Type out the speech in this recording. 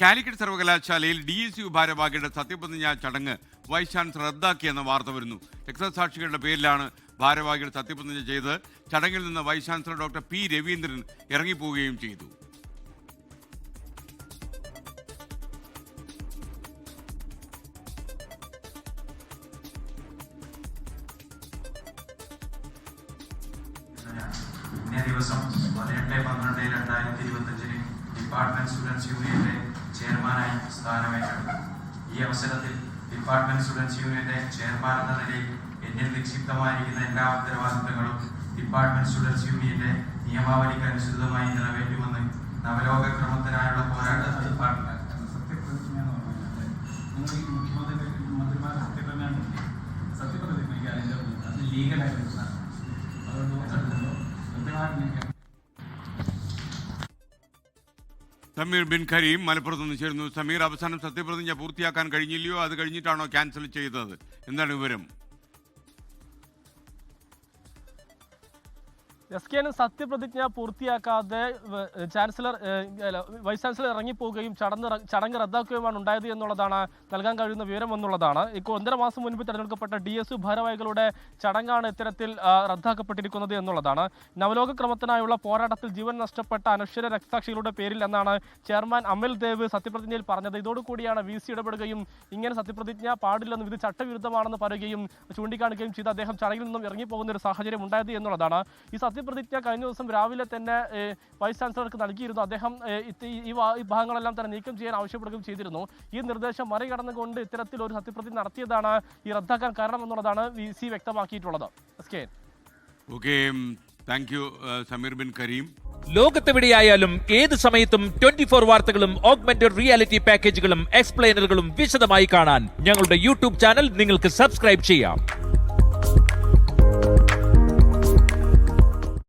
കാലിക്കറ്റ് സർവകലാശാലയിൽ DSU ഭാരവാഹികളുടെ സത്യപ്രതിജ്ഞാ ചടങ്ങ് വൈസ് ചാൻസലർ റദ്ദാക്കിയെന്ന വാർത്ത വരുന്നു. രക്തസാക്ഷികളുടെ പേരിലാണ് ഭാരവാഹികൾ സത്യപ്രതിജ്ഞ ചെയ്ത്. ചടങ്ങിൽ നിന്ന് vice chancellor doctor P. Raveendran ഇറങ്ങിപ്പോവുകയും ചെയ്തു. ഇന്നേ ദിവസം 18/12/2025 ഡിപ്പാർട്ട്മെന്റ് സ്റ്റുഡൻസ് യൂണിയന്റെ ചെയർമാനായി സ്ഥാനമേറ്റെടുത്തു. ഈ അവസരത്തിൽ ഡിപ്പാർട്ട്മെന്റ് സ്റ്റുഡൻസ് യൂണിയന്റെ ചെയർമാൻ എന്ന നിലയിൽ എന്നിൽ നിക്ഷിപ്തമായിരിക്കുന്ന എല്ലാ ഉത്തരവാദിത്തങ്ങളും ഡിപ്പാർട്ട്മെന്റ് സ്റ്റുഡൻസ് യൂണിയന്റെ നിയമാവലിക്ക് അനുസൃതമായി നിറവേറ്റുമെന്ന് നവലോക ക്രമത്തിനായുള്ള പോരാട്ടത്തിൽ സമീർ ബിൻ കരീം മലപ്പുറത്ത് നിന്ന് ചേരുന്നു. സമീർ, അവസാനം സത്യപ്രതിജ്ഞ പൂർത്തിയാക്കാൻ കഴിഞ്ഞില്ലയോ? അത് കഴിഞ്ഞിട്ടാണോ ക്യാൻസൽ ചെയ്തത്? എന്താണ് വിവരം? എസ്കെന് സത്യപ്രതിജ്ഞ പൂർത്തിയാക്കാതെ വൈസ് ചാൻസലർ ഇറങ്ങിപ്പോവുകയും ചടങ്ങ് റദ്ദാക്കുകയുമാണ് ഉണ്ടായത് എന്നുള്ളതാണ് നൽകാൻ കഴിയുന്ന വിവരം എന്നുള്ളതാണ്. ഇപ്പോൾ 1.5 മാസം മുൻപ് തിരഞ്ഞെടുക്കപ്പെട്ട DSU ഭാരവാഹികളുടെ ചടങ്ങാണ് ഇത്തരത്തിൽ റദ്ദാക്കപ്പെട്ടിരിക്കുന്നത് എന്നുള്ളതാണ്. നവലോക ക്രമത്തിനായുള്ള പോരാട്ടത്തിൽ ജീവൻ നഷ്ടപ്പെട്ട അനശ്വര രക്തസാക്ഷികളുടെ പേരിൽ എന്നാണ് ചെയർമാൻ അമൽ ദേവ് സത്യപ്രതിജ്ഞയിൽ പറഞ്ഞത്. ഇതോടുകൂടിയാണ് VC ഇടപെടുകയും ഇങ്ങനെ സത്യപ്രതിജ്ഞ പാടില്ലെന്നും ഇത് ചട്ടവിരുദ്ധമാണെന്ന് പറയുകയും ചൂണ്ടിക്കാണിക്കുകയും ചെയ്ത് അദ്ദേഹം ചടങ്ങിൽ നിന്നും ഇറങ്ങിപ്പോകുന്ന ഒരു സാഹചര്യം ഉണ്ടായത് എന്നുള്ളതാണ്. ഈ സത്യപ്രതിജ്ഞ കഴിഞ്ഞ ദിവസം രാവിലെ തന്നെ വൈസ് ചാൻസലർക്ക് നൽകിയിരുന്നു. അദ്ദേഹം ഈ ഭാഗങ്ങളെല്ലാം തന്നെ നീക്കം ചെയ്യാൻ ആവശ്യപ്പെടുകയും ചെയ്തിരുന്നു. ഈ നിർദ്ദേശം മറികടന്നുകൊണ്ട് ഇത്തരത്തിലൊരു സത്യപ്രതിജ്ഞ നടത്തിയതാണ് ഈ റദ്ദാക്കാൻ കാരണം എന്നുള്ളതാണ് VC വ്യക്തമാക്കിയിട്ടുള്ളത്. Thank you Sameer Bin Kareem. ലോകത്തെവിടെയായാലും ഏത് സമയത്തും 24 വാർത്തകളും ഓഗ്മെന്റഡ് റിയാലിറ്റി പാക്കേജുകളും എക്സ്പ്ലെയിനറുകളും വിശദമായി കാണാൻ ഞങ്ങളുടെ YouTube ചാനൽ നിങ്ങൾക്ക് സബ്സ്ക്രൈബ് ചെയ്യാം.